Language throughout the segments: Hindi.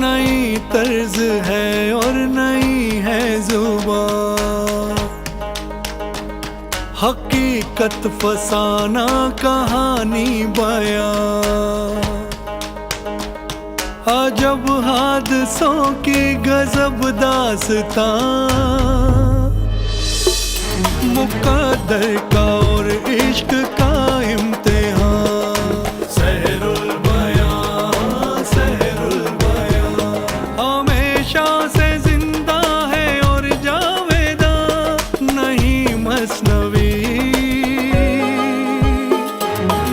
नई तर्ज है और नई है जुबान, हकीकत फसाना कहानी बयां, अजब हादसों की गजब दास्तां, मुकद्दर का और इश्क का इम्तिहान। सहरुल बयां, सहरुल बयां, हमेशा से जिंदा है और जावेदा, नहीं मसनवी,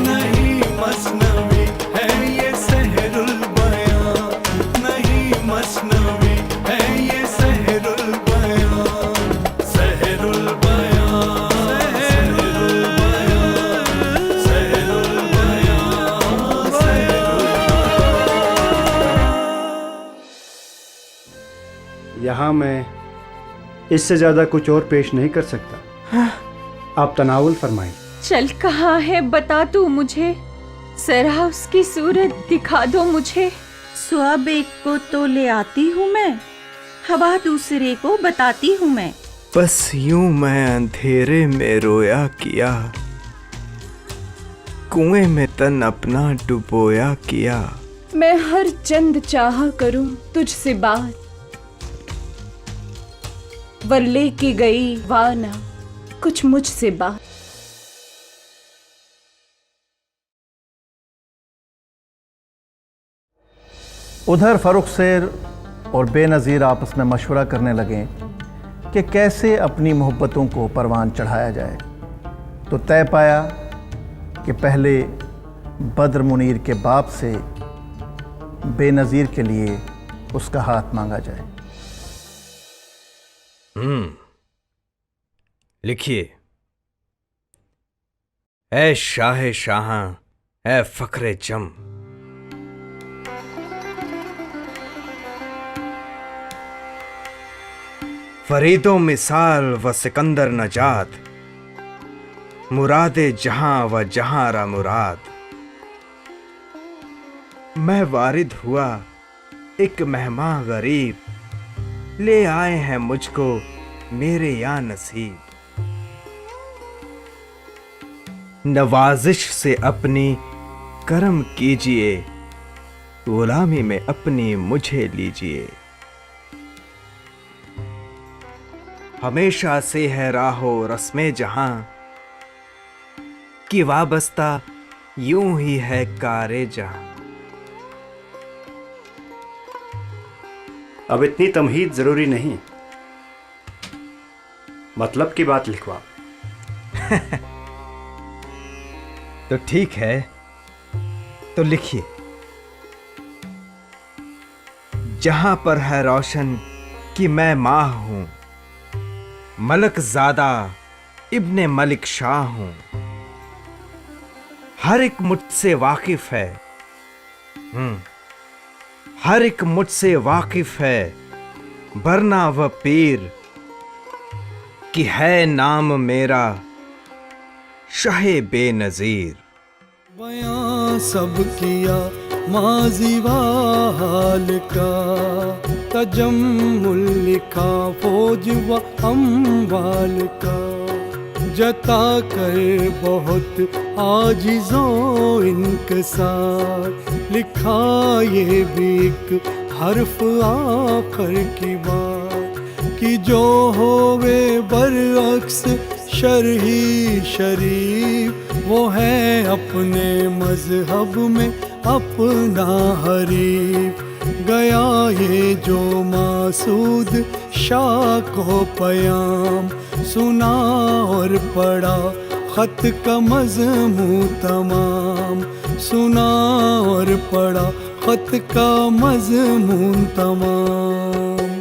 नहीं मसनवी है ये सहरुल बयां, नहीं मसनवी है ये सहरुल बयां, सहरुल बयां, सहरुल बयां, सहरुल बयां, सहरुल बयां। यहाँ मैं इससे ज़्यादा कुछ और पेश नहीं कर सकता। आप तनावुल फरमाइए। चल कहाँ है बता तू मुझे, जरा उसकी सूरत दिखा दो मुझे। ख्वाब एक को तो ले आती हूँ मैं, हवा दूसरे को बताती हूँ मैं। बस यूं मैं अंधेरे में रोया किया, कुएं में तन अपना डुबोया किया। मैं हर चंद चाह करूं तुझसे बात, वल्ले की गई वाना कुछ मुझसे बात। उधर फरुखसैर और बेनज़ीर आपस में मशवरा करने लगे कि कैसे अपनी मोहब्बतों को परवान चढ़ाया जाए। तो तय पाया कि पहले बद्र मुनीर के बाप से बेनज़ीर के लिए उसका हाथ मांगा जाए। लिखिए। ऐ शाह शाहां, ऐ फख्रे जम, फरीदो मिसाल व सिकंदर नजात, मुरादे जहां व जहांरा मुराद। मैं वारिद हुआ एक मेहमान गरीब, ले आए हैं मुझको मेरे या नसीब। नवाजिश से अपनी करम कीजिए, गुलामी में अपनी मुझे लीजिए। हमेशा से है राहो रस्मे जहां, कि वाबस्ता यूं ही है कारे जहां। अब इतनी तमहीद ज़रूरी नहीं, मतलब की बात लिखवा। तो ठीक है, तो लिखिए। जहां पर है रोशन कि मैं माह हूं, मलक ज़ादा इब्ने मलिक शाह हूं। हर एक मुझसे वाकिफ है, हर एक मुझसे वाकिफ है, बरना व पीर कि है नाम मेरा शाहे बेनज़ीर। बयां सब किया माज़ी व हाल का, तजम्मुल लिखा फौज व अम्वाल का। जता कर बहुत आजिज़ो इनकसार, लिखा ये भी एक हर्फ आखिर की बात, कि जो होवे बरअक्स शरही शरीफ, वो है अपने मजहब में अपना हरीफ। गया ये जो मासूद शाह को पयाम, सुना और पढ़ा खत का मज़मून तमाम, सुना और पढ़ा खत का मज़मून तमाम।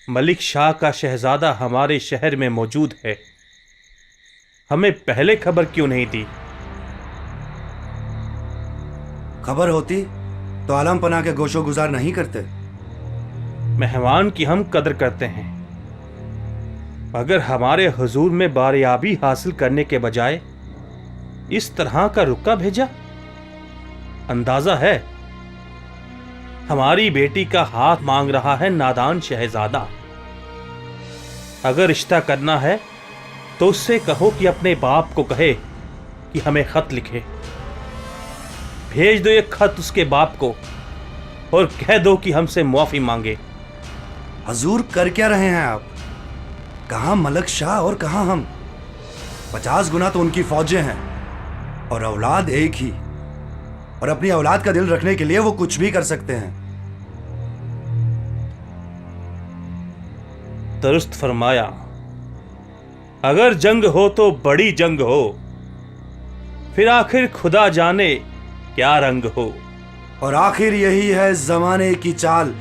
मलिक शाह का शहजादा हमारे शहर में मौजूद है। हमें पहले खबर क्यों नहीं दी? खबर होती तो आलम पना के गोशो गुजार नहीं करते। मेहमान की हम कदर करते हैं, मगर हमारे हुजूर में बारियाबी हासिल करने के बजाय इस तरह का रुक्का भेजा। अंदाजा है हमारी बेटी का हाथ मांग रहा है नादान शहजादा। अगर रिश्ता करना है तो उससे कहो कि अपने बाप को कहे कि हमें खत लिखे। भेज दो ये खत उसके बाप को और कह दो कि हमसे मुआफी मांगे। हजूर कर क्या रहे हैं आप? कहां मलक शाह और कहां हम? 50 गुना तो उनकी फौजें हैं और औलाद एक ही, और अपनी औलाद का दिल रखने के लिए वो कुछ भी कर सकते हैं। दुरुस्त फरमाया। अगर जंग हो तो बड़ी जंग हो, फिर आखिर खुदा जाने क्या रंग हो। और आखिर यही है जमाने की चाल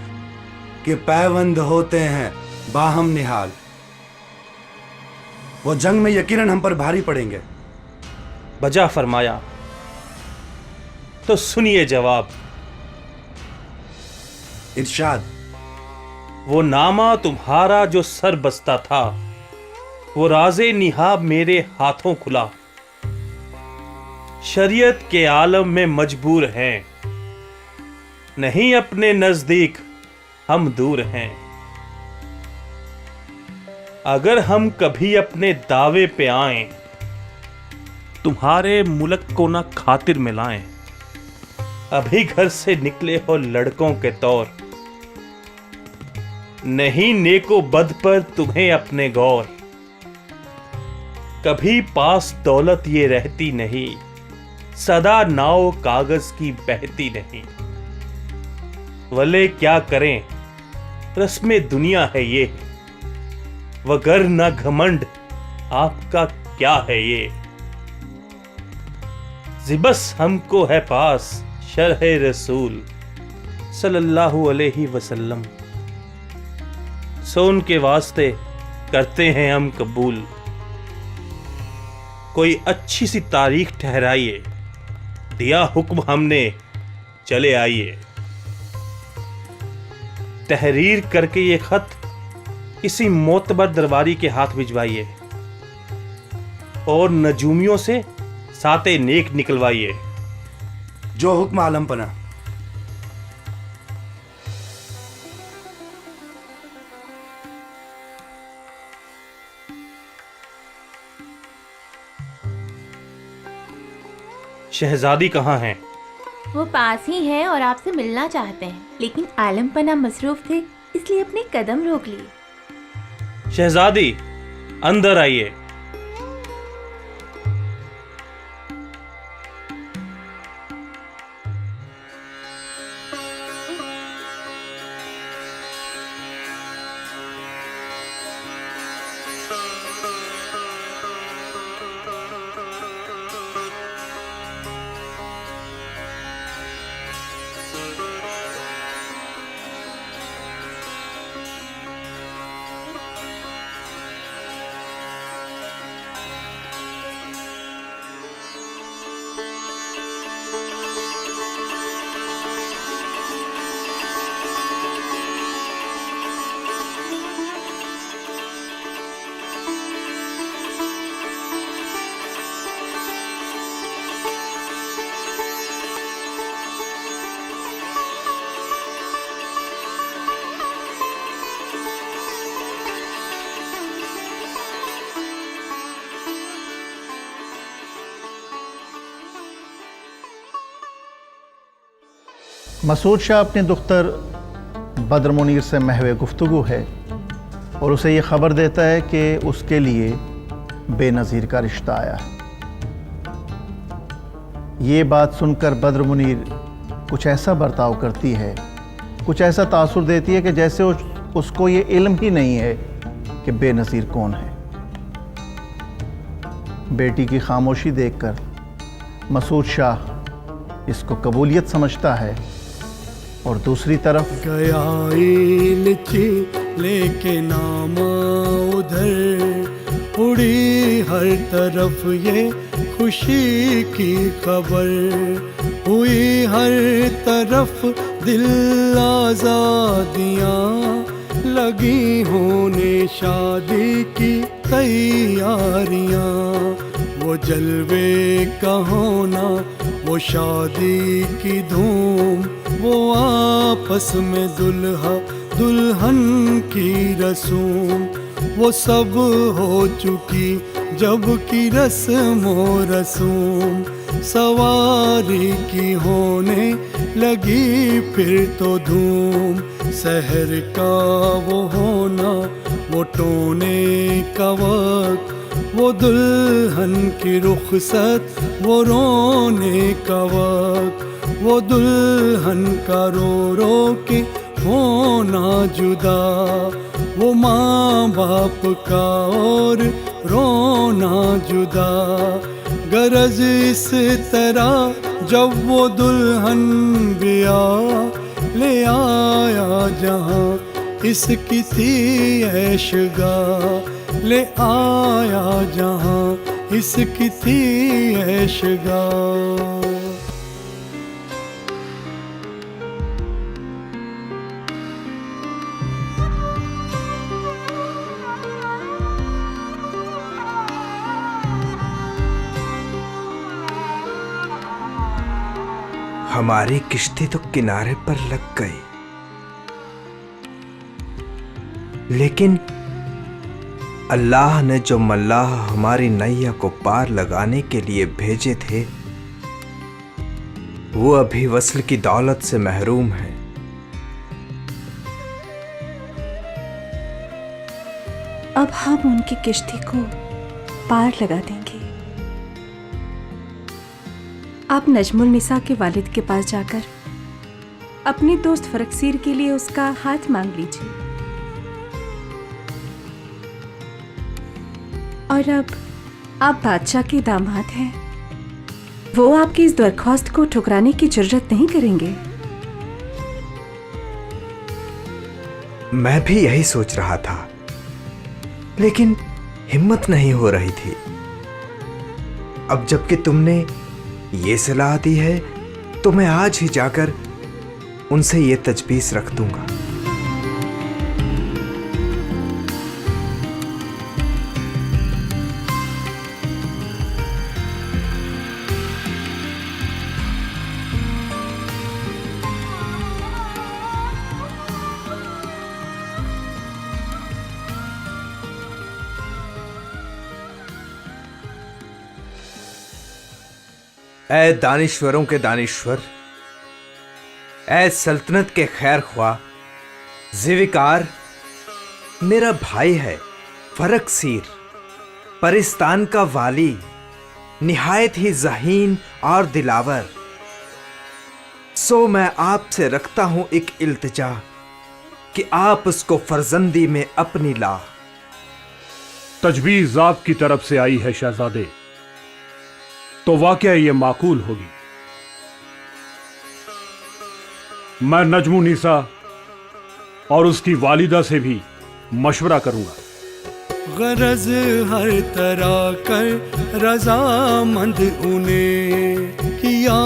कि पैवंद होते हैं बाहम निहाल। वो जंग में यकीनन हम पर भारी पड़ेंगे। बजा फरमाया। तो सुनिए जवाब। इरशाद। वो नामा तुम्हारा जो सर बस्ता था, वो राजे निहाब मेरे हाथों खुला। शरीयत के आलम में मजबूर हैं, नहीं अपने नजदीक हम दूर हैं। अगर हम कभी अपने दावे पे आएं, तुम्हारे मुल्क को ना खातिर मिलाएं। अभी घर से निकले हो लड़कों के तौर, नहीं नेको बद पर तुम्हें अपने गौर। कभी पास दौलत ये रहती नहीं, सदा नाव कागज की बहती नहीं। वले क्या करें, रस्मे दुनिया है ये, वगर ना घमंड आपका क्या है ये। जिबस हमको है पास शरह रसूल सल्लल्लाहु अलैहि वसल्लम, सो उनके वास्ते करते हैं हम कबूल। कोई अच्छी सी तारीख ठहराइए, दिया हुक्म हमने चले आइए। तहरीर करके ये खत किसी मोतबर दरबारी के हाथ भिजवाइए और नजूमियों से साते नेक निकलवाइए। जो हुक्म आलम पना। शहजादी कहाँ हैं? वो पास ही हैं और आपसे मिलना चाहते हैं, लेकिन आलम पना मसरूफ थे, इसलिए अपने कदम रोक लिए। शहजादी अंदर आइए। मसूद शाह अपनी दुख्तर बद्र मुनीर से महवे गुफ्तगू है और उसे ये ख़बर देता है कि उसके लिए बेनज़ीर का रिश्ता आया है। ये बात सुनकर बद्र मुनीर कुछ ऐसा बर्ताव करती है, कुछ ऐसा तासुर देती है कि जैसे उसको ये इल्म ही नहीं है कि बेनज़ीर कौन है। बेटी की खामोशी देखकर मसूद शाह इसको कबूलियत समझता है और दूसरी तरफ गया इलची लेके नामा उधर उड़ी हर तरफ ये खुशी की खबर हुई हर तरफ दिल आज़ादियाँ लगी होने शादी की तैयारियाँ वो जलवे का होना वो शादी की धूम वो आपस में दुल्हा दुल्हन की रसूम वो सब हो चुकी जब की रस्मो रसूम सवारी की होने लगी फिर तो धूम शहर का वो होना वो टोने का वक्त वो दुल्हन की रुखसत वो रोने का वक्त वो दुल्हन का रो रो के होना जुदा वो माँ बाप का और रोना जुदा गरज इस तरह जब वो दुल्हन ब्याह ले आया जहाँ इसकी थी ऐशगाह ले आया जहाँ इसकी थी ऐशगाह हमारी किश्ती तो किनारे पर लग गई, लेकिन अल्लाह ने जो मल्लाह हमारी नैया को पार लगाने के लिए भेजे थे वो अभी वस्ल की दौलत से महरूम है। अब हम उनकी किश्ती को पार लगा देंगे। आप नजमुल निसा के वालिद के पास जाकर अपने दोस्त फरकसीर के लिए उसका हाथ मांग लीजिए। और अब आप बादशाह के दामाद हैं, वो आपकी इस दरख्वास्त को ठुकराने की जुर्रत नहीं करेंगे। मैं भी यही सोच रहा था, लेकिन हिम्मत नहीं हो रही थी। अब जबकि तुमने ये सलाह दी है तो मैं आज ही जाकर उनसे ये तजवीज़ रख दूंगा। ऐ दानिश्वरों के दानिश्वर, ऐ सल्तनत के खैर ख्वाह, ज़िविकार मेरा भाई है फरकसीर, परिस्तान का वाली, निहायत ही ज़हीन और दिलावर। सो मैं आपसे रखता हूं एक इल्तिजा कि आप उसको फर्जंदी में अपनी ला। तजवीज़ आपकी तरफ से आई है शहजादे, तो वाकया ये माकूल होगी। मैं नजमुन्निसा और उसकी वालिदा से भी मशवरा करूंगा। गरज हर तरह कर रजामंद उन्हें किया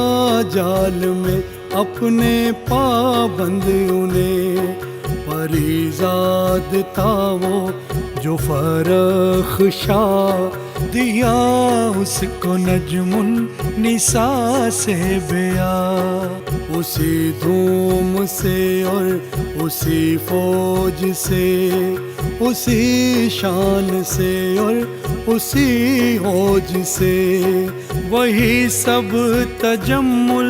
जाल में अपने पाबंद उन्हें परिजाद था वो जो फरख शाह दिया उसको नजमुन निसा से बया। उसी धूम से और उसी फौज से उसी शान से और उसी औज से वही सब तजम्मुल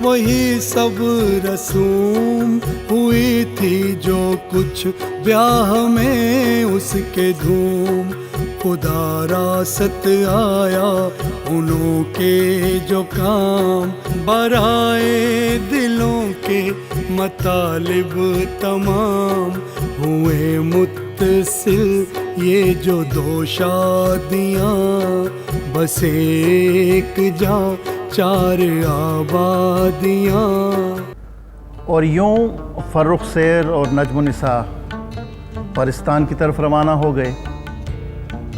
वही सब रसूम हुई थी जो कुछ ब्याह में उसके धूम। खुदा रासत आया उन्हों के जो काम बराए दिलों के मतालिब तमाम हुए मुत्तसिल ये जो दो शादियाँ बस एक जा चार आबादियाँ। और यूं फर्रुख सैर और नजमुन्निसा कब्रिस्तान की तरफ रवाना हो गए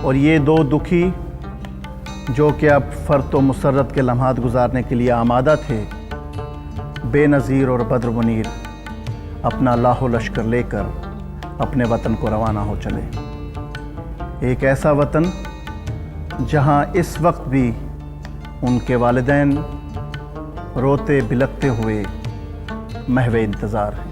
और ये दो दुखी जो कि अब फ़र्त व मुसर्रत के लम्हात गुजारने के लिए आमादा थे, बेनज़ीर और बद्र मुनीर अपना लाहो लश्कर लेकर अपने वतन को रवाना हो चले। एक ऐसा वतन जहां इस वक्त भी उनके वालिदैन रोते बिलखते हुए महवे इंतज़ार हैं।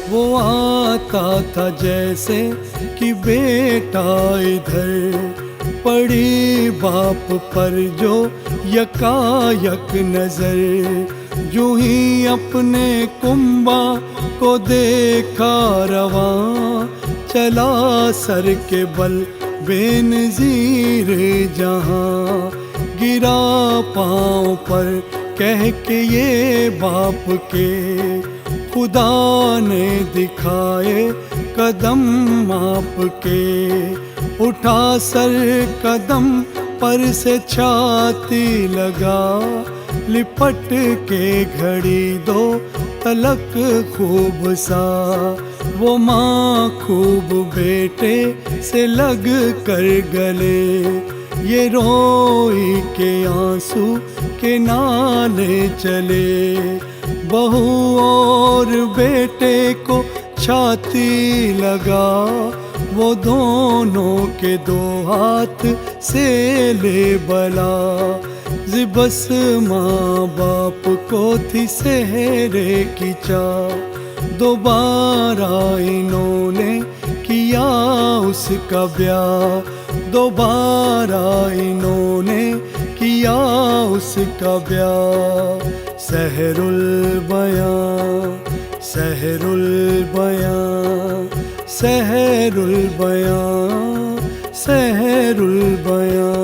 वो आता था जैसे कि बेटा इधर, पड़ी बाप पर जो यकायक नजर, जो ही अपने कुंबा को देखा रवा, चला सर के बल बेनज़ीर जहां, गिरा पाँव पर कह के ये बाप के, खुदा ने दिखाए कदम आपके, उठा सर कदम पर से छाती लगा, लिपट के घड़ी दो तलक खूब सा, वो माँ खूब बेटे से लग कर गले, ये रोई के आंसू के नाले चले, बहू और बेटे को छाती लगा, वो दोनों के दो हाथ से ले बला, जिबस माँ बाप को थी सहरे की चाह, दोबारा इन्होंने किया उसका ब्याह, दोबारा इन्होंने किया उसका ब्याह। सहरुल बयां, सहरुल बयां, सहरुल बयां, सहरुल बयां।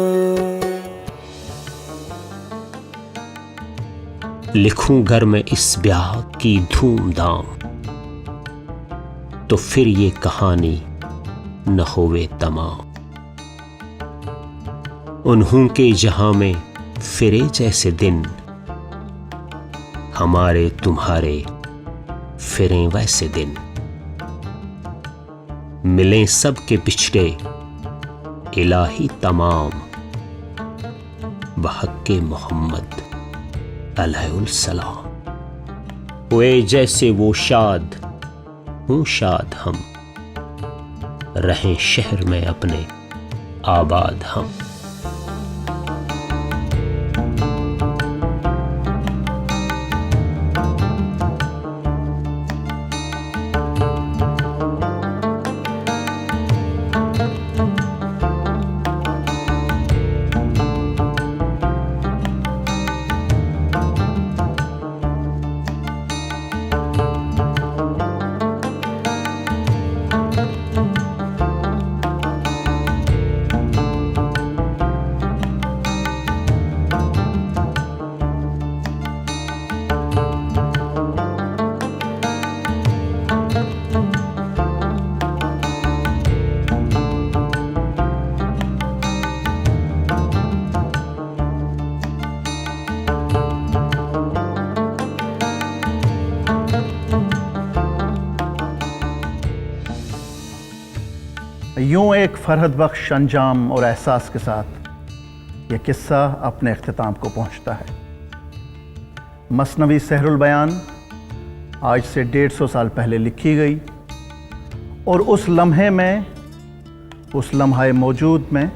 लिखूं घर में इस ब्याह की धूमधाम, तो फिर ये कहानी न होवे तमाम। उन्हों के जहां में फिरे जैसे दिन, हमारे तुम्हारे फिरें वैसे दिन। मिलें सब के बिछड़े इलाही तमाम, बहक्के मोहम्मद अलैहिस्सलाम। हुए जैसे वो शाद, हूँ शाद हम, रहें शहर में अपने आबाद हम। यूं एक फरहत बख्श अंजाम और एहसास के साथ यह किस्सा अपने अख्तिताम को पहुंचता है। मसनवी सहरुल बयान आज से 150 साल पहले लिखी गई और उस लम्हे में, उस लम्हा मौजूद में,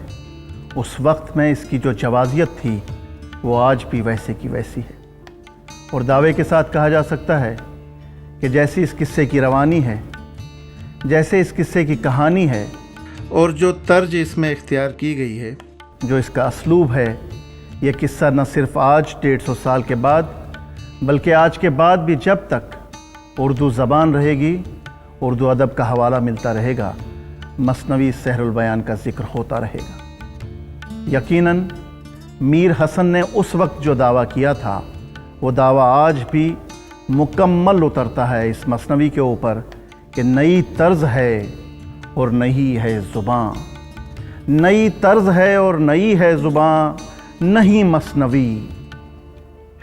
उस वक्त में इसकी जो जवाजियत थी वो आज भी वैसे की वैसी है। और दावे के साथ कहा जा सकता है कि जैसी इस किस्से की रवानी है, जैसे इस किस्से की कहानी है और जो तर्ज इसमें इख्तियार की गई है, जो इसका असलूब है, ये किस्सा न सिर्फ आज 150 साल के बाद बल्कि आज के बाद भी जब तक उर्दू ज़बान रहेगी, उर्दू अदब का हवाला मिलता रहेगा, मसनवी सहरुल बयान का जिक्र होता रहेगा। यकीनन मीर हसन ने उस वक्त जो दावा किया था वो दावा आज भी मुकम्मल उतरता है इस मसनवी के ऊपर कि नई तर्ज है और नई है ज़ुबान, नई तर्ज है और नई है ज़ुबान, नहीं मसनवी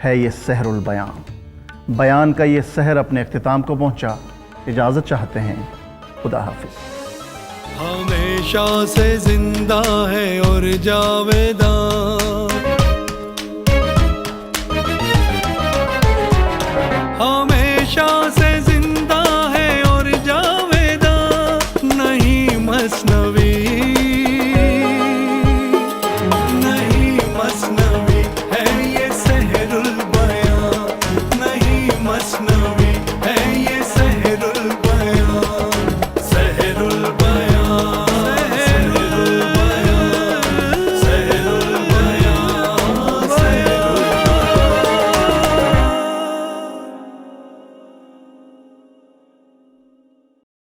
है ये सहरुल बयान। बयान का ये सहर अपने अख्तिताम को पहुंचा। इजाज़त चाहते हैं। खुदा हाफिज़। हमेशा से जिंदा है और जावेदां